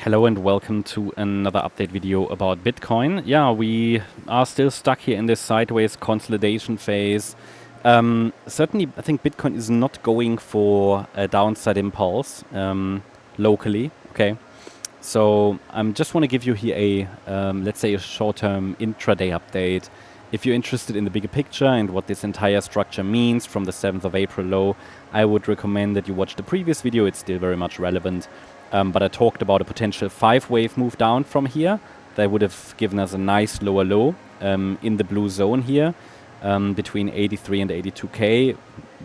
Hello and welcome to another update video about Bitcoin. Yeah, we are still stuck here in this sideways consolidation phase. Certainly, I think Bitcoin is not going for a downside impulse locally. Okay, so I just want to give you here a, let's say, a short-term intraday update. If you're interested in the bigger picture and what this entire structure means from the 7th of April low, I would recommend that you watch the previous video. It's still very much relevant. But I talked about a potential 5-wave move down from here. That would have given us a nice lower low in the blue zone here between 83 and 82K,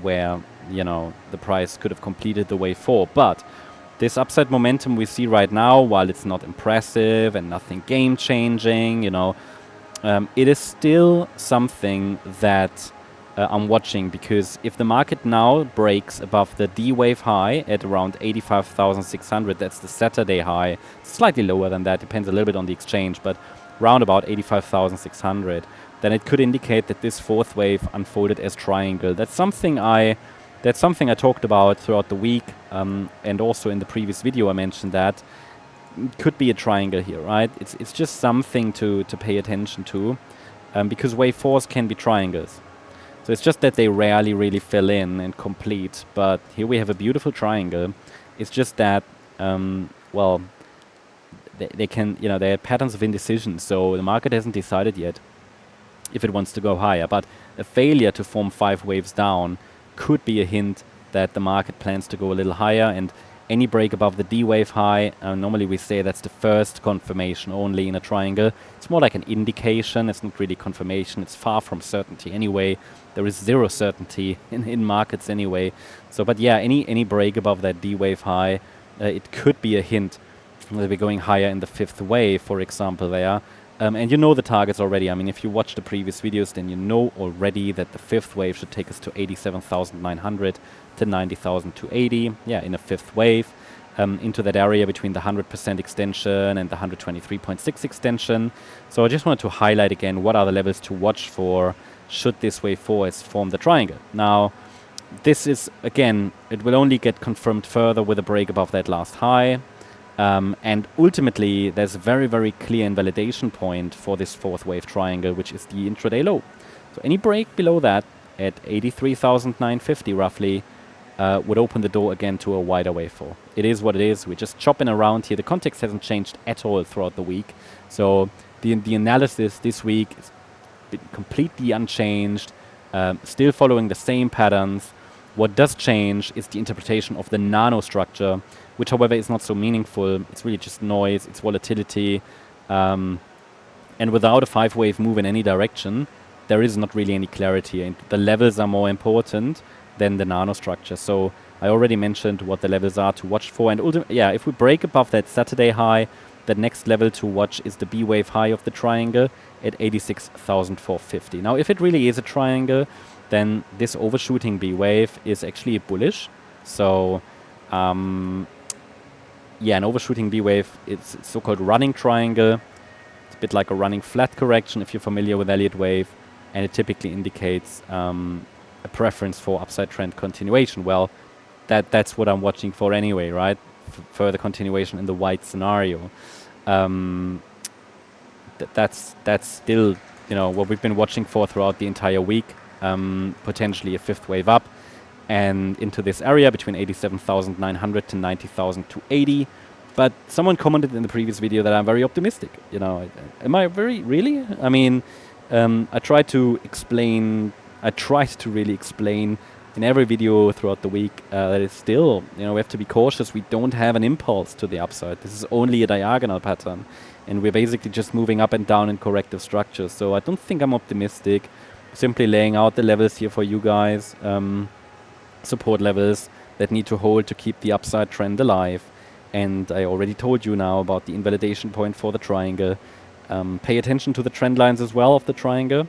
where, you know, the price could have completed the wave 4. But this upside momentum we see right now, while it's not impressive and nothing game-changing, you know, it is still something that I'm watching, because if the market now breaks above the D-wave high at around 85,600, that's the Saturday high, slightly lower than that, depends a little bit on the exchange, but round about 85,600, then it could indicate that this fourth wave unfolded as triangle. That's something I talked about throughout the week, and also in the previous video I mentioned that it could be a triangle here, right? It's just something to pay attention to, because wave 4s can be triangles. So it's just that they rarely really fill in and complete. But here we have a beautiful triangle. It's just that, well, they can, you know, they have patterns of indecision. So the market hasn't decided yet if it wants to go higher. But a failure to form 5 waves down could be a hint that the market plans to go a little higher. And any break above the D wave high, normally we say that's the first confirmation only in a triangle. It's more like an indication. It's not really confirmation. It's far from certainty anyway. There is zero certainty in markets anyway. So, but yeah, any break above that D wave high, it could be a hint that we're going higher in the 5th wave, for example, there. And you know the targets already. I mean, if you watch the previous videos, then you know already that the 5th wave should take us to 87,900 to 90,280. Yeah, in a 5th wave, into that area between the 100% extension and the 123.6 extension. So I just wanted to highlight again what are the levels to watch for should this wave 4 has formed the triangle. Now, this is, again, it will only get confirmed further with a break above that last high. And ultimately, there's a very, very clear invalidation point for this 4th wave triangle, which is the intraday low. So any break below that at 83,950 roughly would open the door again to a wider wave 4. It is what it is. We're just chopping around here. The context hasn't changed at all throughout the week. So the analysis this week is completely unchanged, still following the same patterns. What does change is the interpretation of the nanostructure, which, however, is not so meaningful. It's really just noise, it's volatility. And without a 5-wave move in any direction, there is not really any clarity. And the levels are more important than the nanostructure. So I already mentioned what the levels are to watch for. And yeah, if we break above that Saturday high, the next level to watch is the B wave high of the triangle at 86,450. Now, if it really is a triangle, then this overshooting B wave is actually bullish. So, yeah, an overshooting B wave, it's so-called running triangle. It's a bit like a running flat correction if you're familiar with Elliott Wave, and it typically indicates a preference for upside trend continuation. Well, that's what I'm watching for anyway, right? Further continuation in the white scenario. That's still, you know, what we've been watching for throughout the entire week. Potentially a 5th wave up and into this area between 87,900 to 90,280. But someone commented in the previous video that I'm very optimistic. You know, am I really? I mean, I tried to really explain in every video throughout the week that it's still, you know, we have to be cautious. We don't have an impulse to the upside. This is only a diagonal pattern, and we're basically just moving up and down in corrective structures. So I don't think I'm optimistic. Simply laying out the levels here for you guys, support levels that need to hold to keep the upside trend alive. And I already told you now about the invalidation point for the triangle. Pay attention to the trend lines as well of the triangle.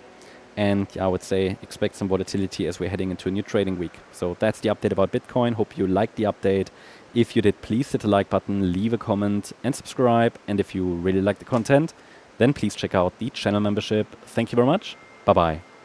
And I would say expect some volatility as we're heading into a new trading week. So that's the update about Bitcoin. Hope you liked the update. If you did, please hit the like button, leave a comment and subscribe. And if you really like the content, then please check out the channel membership. Thank you very much. Bye-bye.